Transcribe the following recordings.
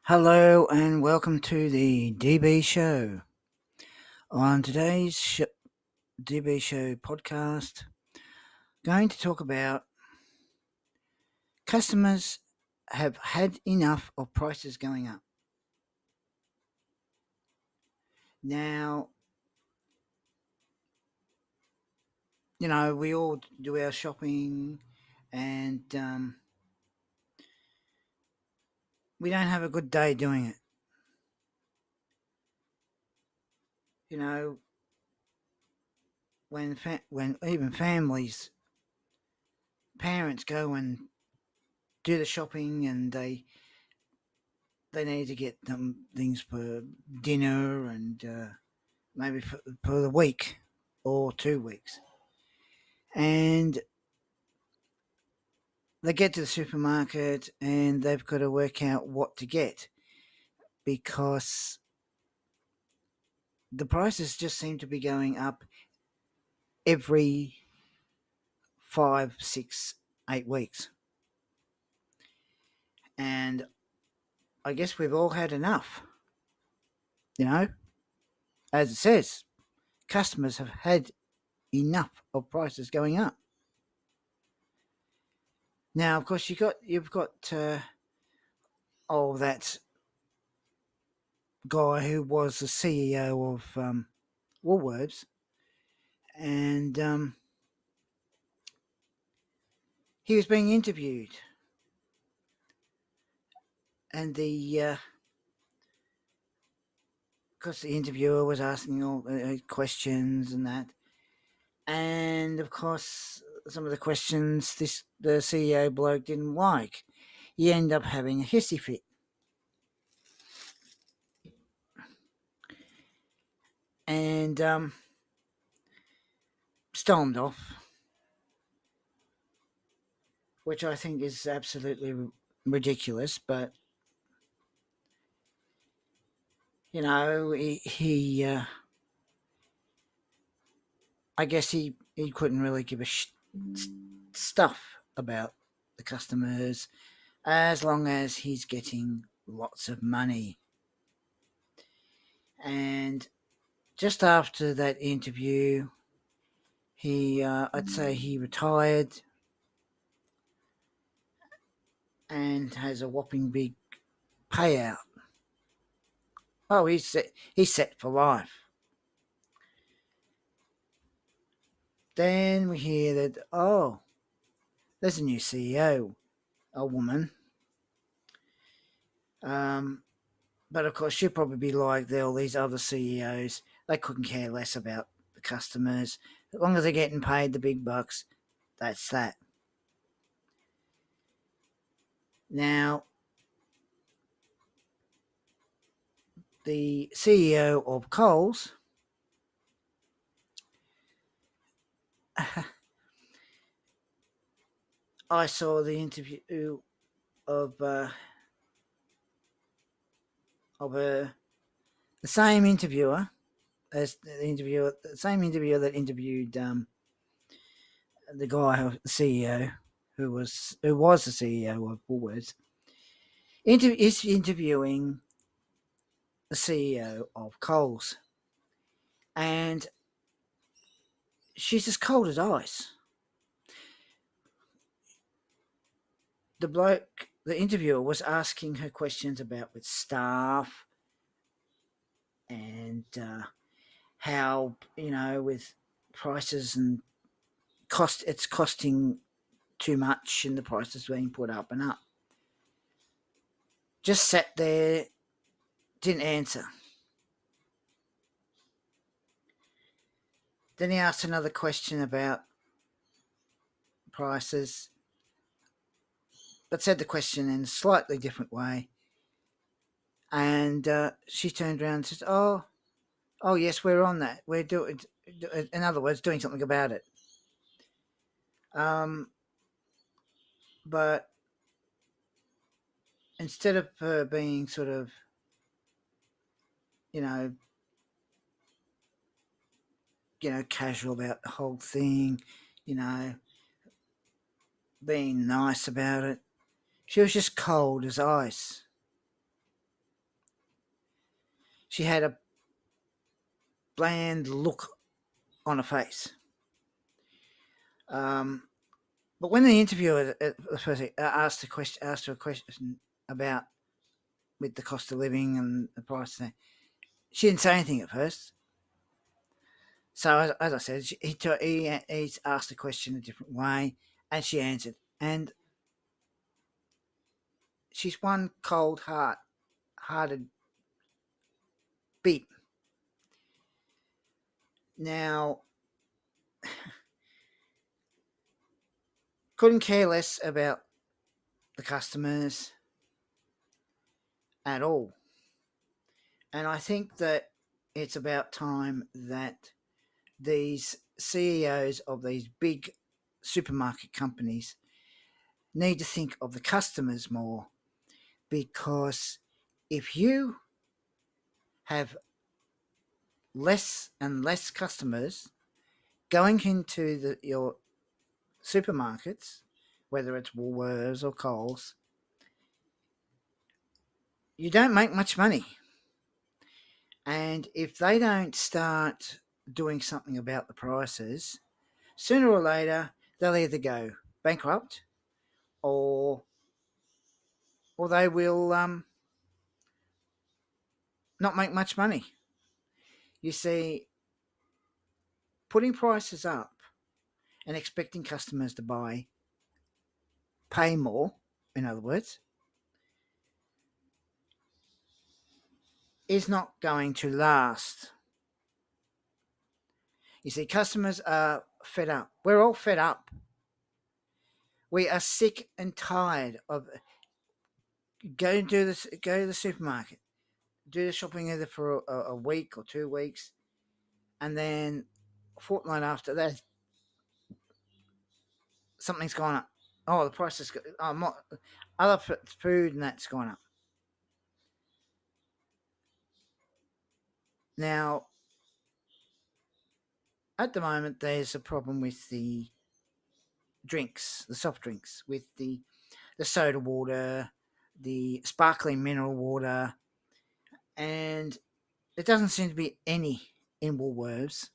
Hello and welcome to the DB Show. On today's DB Show podcast, going to talk about customers have had enough of prices going up. Now, we all do our shopping and we don't have a good day doing it. You know, when even families, parents go and do the shopping and they need to get them things for dinner and maybe for the week or 2 weeks. And they get to the supermarket and they've got to work out what to get because the prices just seem to be going up every 5, 6, 8 weeks. And I guess we've all had enough. You know, as it says, customers have had enough of prices going up. Now, of course, you've got that guy who was the CEO of woolworths, and he was being interviewed, and because the interviewer was asking all questions and that, and of course some of the questions the CEO bloke didn't like. He ended up having a hissy fit, and stormed off, which I think is absolutely ridiculous. But he I guess he couldn't really give a stuff about the customers as long as he's getting lots of money. And just after that interview, I'd say he retired and has a whopping big payout. Oh, he's set for life. Then we hear that, there's a new CEO, a woman. But of course, she'll probably be like all these other CEOs. They couldn't care less about the customers. As long as they're getting paid the big bucks, that's that. Now, the CEO of Coles I saw the interview of the same interviewer the same interviewer that interviewed the guy, the CEO, who was the CEO of Woolworths, is interviewing the CEO of Coles, and she's as cold as ice. The interviewer was asking her questions about with staff and how, with prices and it's costing too much and the prices being put up and up. Just sat there, didn't answer. Then he asked another question about prices, but said the question in a slightly different way. And she turned around and said, "Oh, yes, we're on that. We're doing, in other words, doing something about it." But instead of her being sort of, you know, casual about the whole thing, being nice about it, she was just cold as ice. She had a bland look on her face. Um, but when the interviewer first asked her a question about with the cost of living and the price thing, she didn't say anything at first. So as I said, he asked the question a different way, and she answered. And she's one hearted beat. Now, couldn't care less about the customers at all. And I think that it's about time that these CEOs of these big supermarket companies need to think of the customers more, because if you have less and less customers going into your supermarkets, whether it's Woolworths or Coles, you don't make much money. And if they don't start doing something about the prices, sooner or later they'll either go bankrupt or they will not make much money. You see, putting prices up and expecting customers to pay more, in other words, is not going to last. You see, customers are fed up. We're all fed up. We are sick and tired of go to the supermarket, do the shopping either for a week or 2 weeks, and then a fortnight after that, something's gone up. Oh, the price is other food and that's gone up. Now, at the moment, there's a problem with the drinks, the soft drinks, with the soda water, the sparkling mineral water, and there doesn't seem to be any in Woolworths.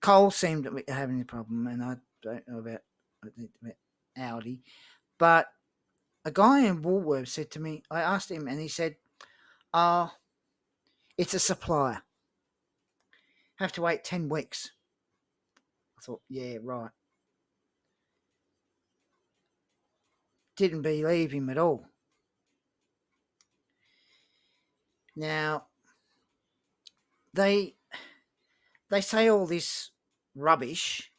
Coles seemed to be having a problem, and I don't know about Aldi, but a guy in Woolworths said to me, I asked him, and he said, "Oh, it's a supplier. Have to wait 10 weeks." I thought, yeah, right. Didn't believe him at all. Now, they they say all this rubbish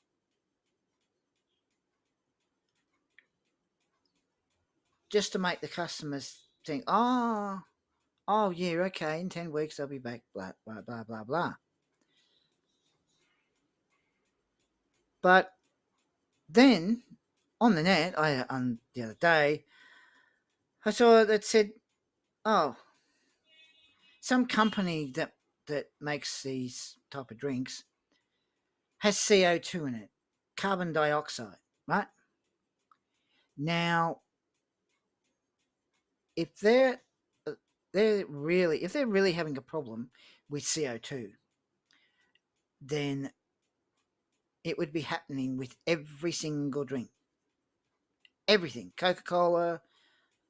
just to make the customers think, oh yeah, okay, in 10 weeks they'll be back, blah, blah, blah, blah, blah. But then on the net, on the other day, I saw that said, oh, some company that makes these type of drinks has CO2 in it, carbon dioxide, right? Now, if if they're really having a problem with CO2, then it would be happening with every single drink. Everything. Coca-Cola,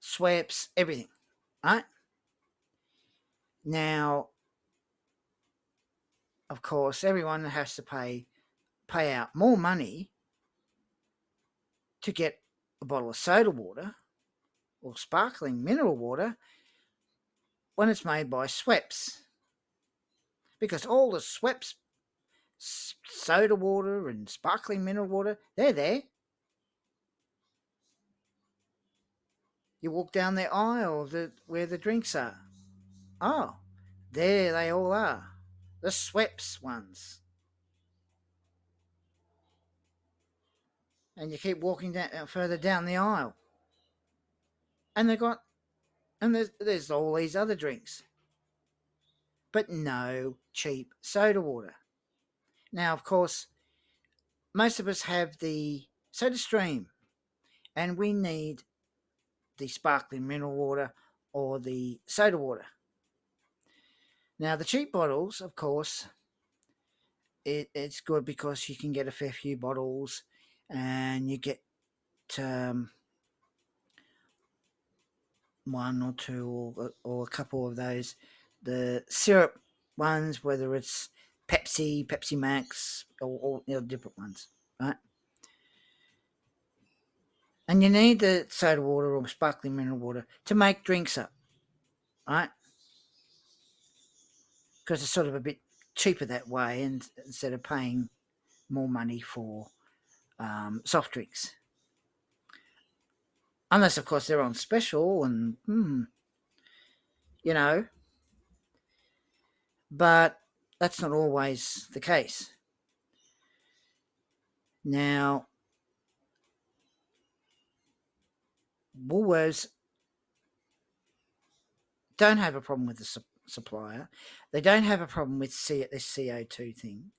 Schweppes, everything. Right? Now, of course, everyone has to pay out more money to get a bottle of soda water or sparkling mineral water when it's made by Schweppes. Because all the Schweppes soda water and sparkling mineral water, they're there. You walk down the aisle where the drinks are. Oh, there they all are. The Schweppes ones. And you keep walking further down the aisle. And there's all these other drinks. But no cheap soda water. Now, of course, most of us have the soda stream, and we need the sparkling mineral water or the soda water. Now, the cheap bottles, of course, it's good because you can get a fair few bottles and you get um, one or two or a couple of those. The syrup ones, whether it's Pepsi, Pepsi Max, or different ones, right? And you need the soda water or sparkling mineral water to make drinks up, right? Because it's sort of a bit cheaper that way, and instead of paying more money for soft drinks, unless of course they're on special and you know, but that's not always the case. Now, Woolworths don't have a problem with the supplier. They don't have a problem with this CO2 thing.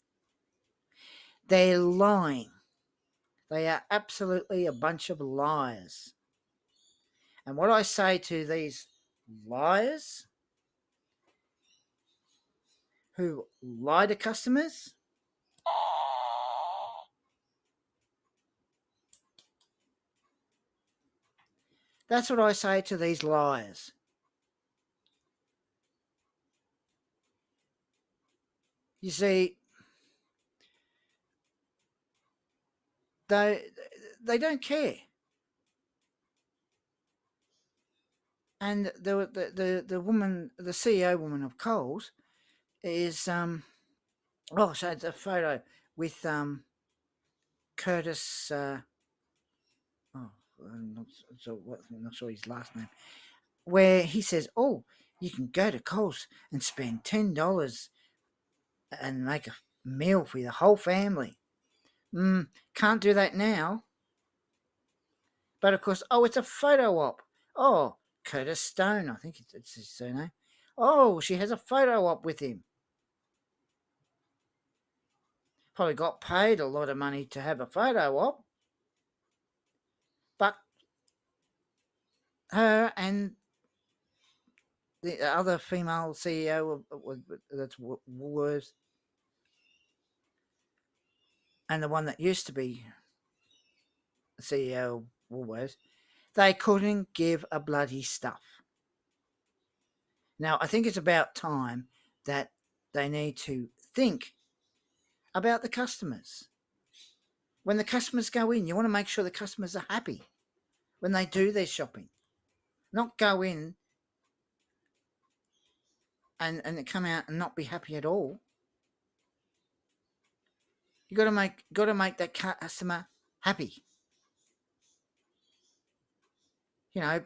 They're lying. They are absolutely a bunch of liars. And what I say to these liars who lie to customers, that's what I say to these liars. You see, they don't care. And the woman, the CEO woman of Coles, is so it's a photo with Curtis. I'm not sure his last name. Where he says, "Oh, you can go to Coles and spend $10 and make a meal for the whole family." Can't do that now. But of course, oh, it's a photo op. Oh, Curtis Stone, I think it's his surname. Oh, she has a photo op with him. Probably got paid a lot of money to have a photo op. But her and the other female CEO that's Woolworths, and the one that used to be CEO of Woolworths, they couldn't give a bloody stuff. Now, I think it's about time that they need to think about the customers. When the customers go in, you want to make sure the customers are happy when they do their shopping. Not go in and come out and not be happy at all. You got to make that customer happy. You know,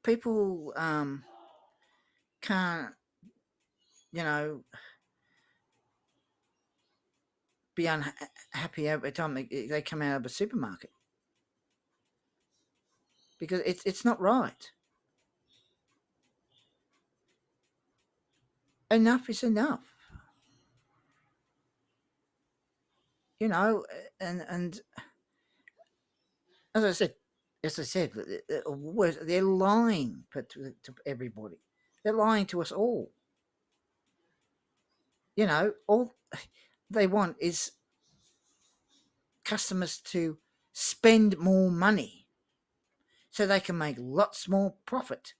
people can't, you know, be unhappy every time they come out of a supermarket because it's not right. Enough is enough. You know, and as I said, they're lying to everybody. They're lying to us all. You know, all they want is customers to spend more money so they can make lots more profit.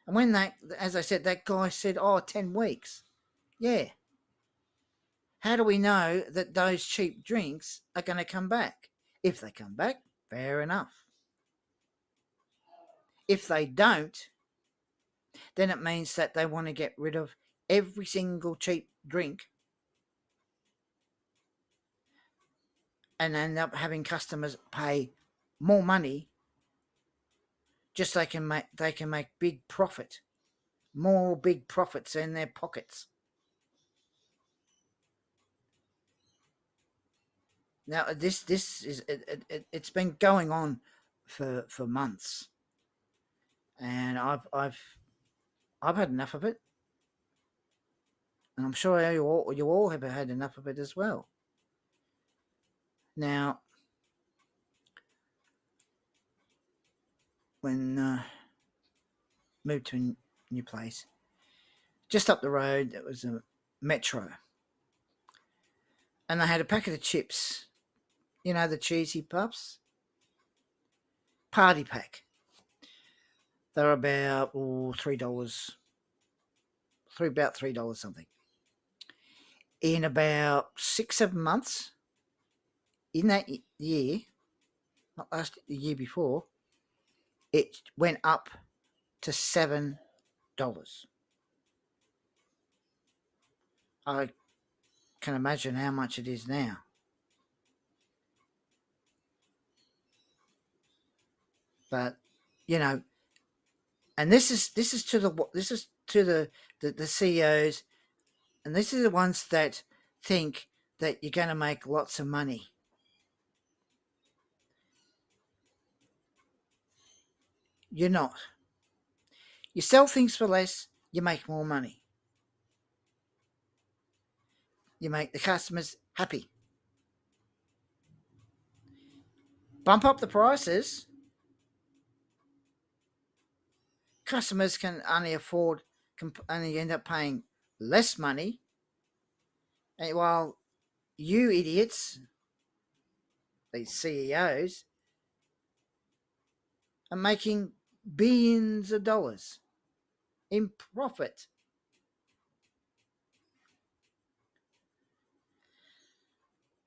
And when as I said, that guy said, oh, 10 weeks. Yeah. How do we know that those cheap drinks are going to come back? If they come back, fair enough. If they don't, then it means that they want to get rid of every single cheap drink and end up having customers pay more money just so they can make big profit, more big profits in their pockets. Now this is it's been going on for months, and I've had enough of it, and I'm sure you all have had enough of it as well. Now, when moved to a new place, Just up the road, there was a Metro, and they had a packet of chips. You know, the cheesy puffs, party pack. They were about $3, about $3 something. In about 6, 7 months, in that year, not the year before, it went up to $7. I can imagine how much it is now. But you know, and this is to the CEOs, and this is the ones that think that you're going to make lots of money. You're not. You sell things for less, you make more money. You make the customers happy. Bump up the prices, customers can only end up paying less money, and while you idiots, these CEOs, are making billions of dollars in profit.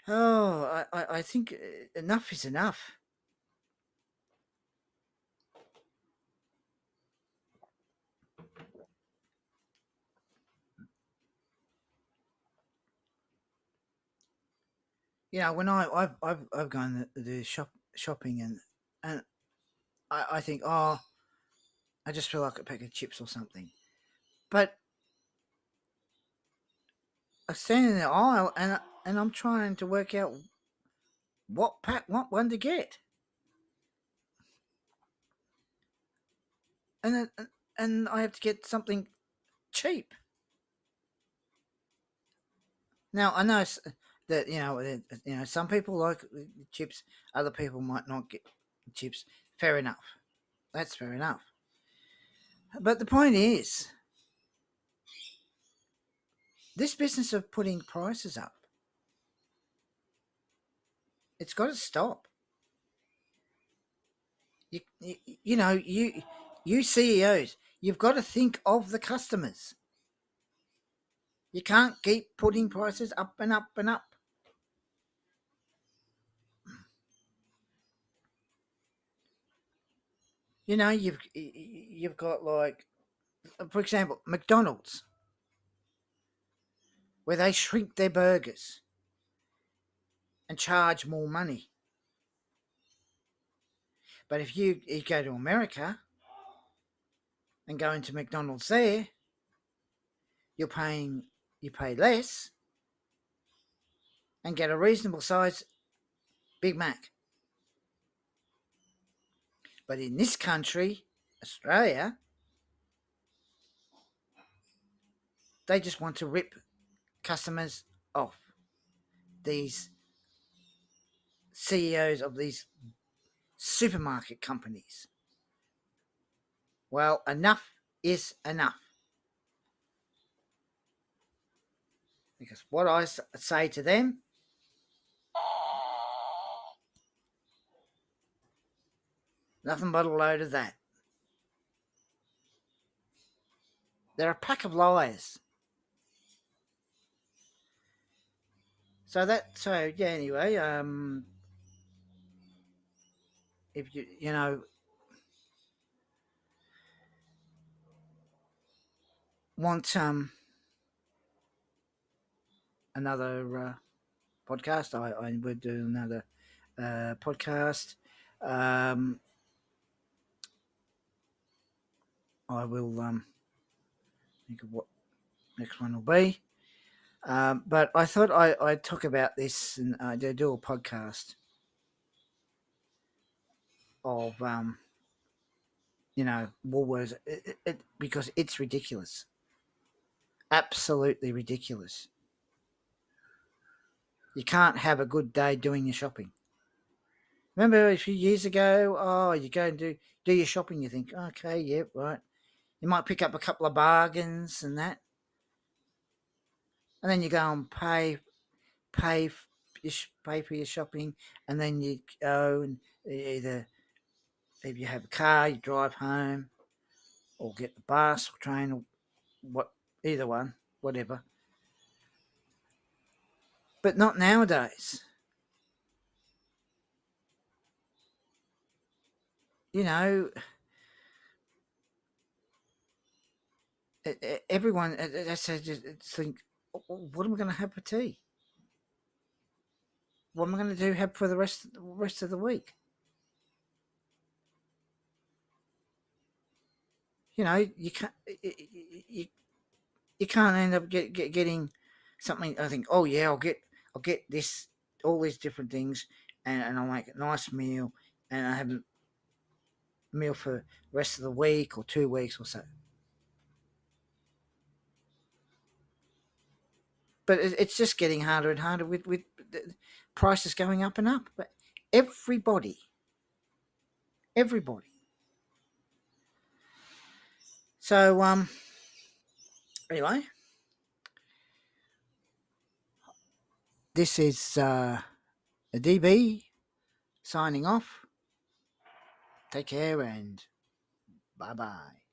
Oh, I think enough is enough. You know, when I've gone to do shopping, and I think, oh, I just feel like a pack of chips or something. But I stand in the aisle, and I'm trying to work out what one to get, and and I have to get something cheap. Now I know that some people like chips, other people might not get chips. Fair enough. That's fair enough. But the point is, this business of putting prices up, it's got to stop. You CEOs, you've got to think of the customers. You can't keep putting prices up and up and up. You know, you've got, like, for example, McDonald's, where they shrink their burgers and charge more money. But if you go to America and go into McDonald's there, you pay less and get a reasonable size Big Mac. But in this country, Australia, they just want to rip customers off. These CEOs of these supermarket companies. Well, enough is enough. Because what I say to them, nothing but a load of that. They're a pack of liars. So yeah. Anyway, if you want another podcast, I would do another podcast. I will think of what next one will be. But I thought I'd talk about this and do a podcast of Woolworths, because it's ridiculous, absolutely ridiculous. You can't have a good day doing your shopping. Remember a few years ago? Oh, you go and do your shopping. You think, okay, yeah, right. You might pick up a couple of bargains and that. and then you go and pay pay for your shopping, and then you go and either if you have a car, you drive home, or get the bus or train or what, either one, whatever. But not nowadays. You know, everyone. I said, just think, what am I going to have for tea? What am I going to do have for the rest of the week? You know, you, you can't end up getting something. I think, oh yeah, I'll get this, all these different things, and I'll make a nice meal, and I have a meal for the rest of the week or 2 weeks or so. But it's just getting harder and harder with the prices going up and up. But everybody, everybody. So anyway, this is a DB signing off. Take care and bye bye.